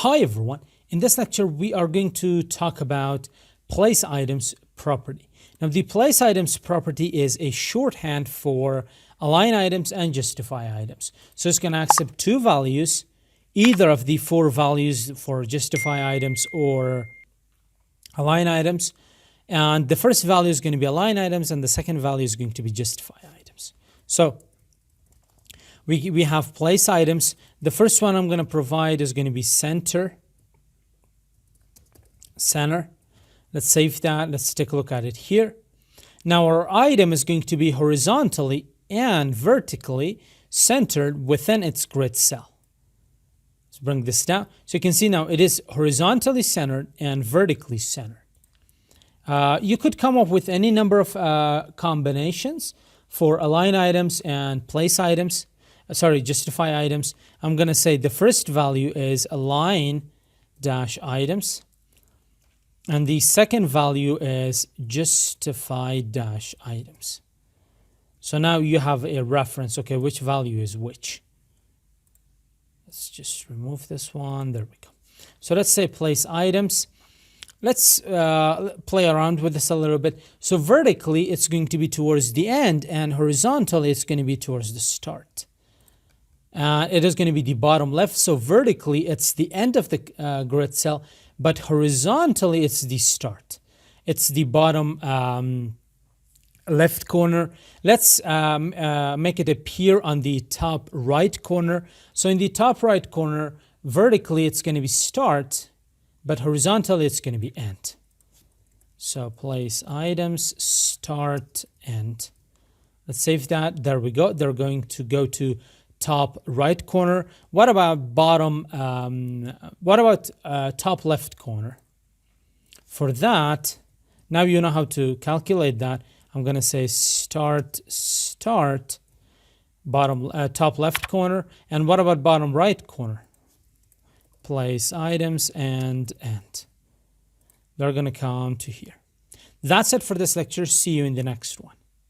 Hi everyone, in this lecture we are going to talk about place items property. Now the place items property is a shorthand for align items and justify items. So it's going to accept two values, either of the four values for justify items or align items. And the first value is going to be align items and the second value is going to be justify items. So we have place items. The first one I'm going to provide is going to be center. Let's save that. Let's take a look at it here. Now our item is going to be horizontally and vertically centered within its grid cell. Let's bring this down. So you can see now it is horizontally centered and vertically centered. You could come up with any number of combinations for align items and place items. Justify items. I'm going to say the first value is align dash items. And the second value is justify dash items. So now you have a reference. Okay, which value is which? Let's just remove this one. There we go. So let's say place items. Let's play around with this a little bit. So vertically, it's going to be towards the end, and horizontally, it's going to be towards the start. It is going to be the bottom left. So vertically, it's the end of the grid cell, but horizontally, it's the start. It's the bottom left corner. Let's make it appear on the top right corner. So in the top right corner, vertically, it's going to be start, but horizontally, it's going to be end. So place items, start, end. Let's save that. There we go. They're going to go to top right corner. What about bottom? Top left corner? For that, now you know how to calculate that. I'm going to say start, bottom top left corner. And what about bottom right corner? Place items and end. They're going to come to here. That's it for this lecture. See you in the next one.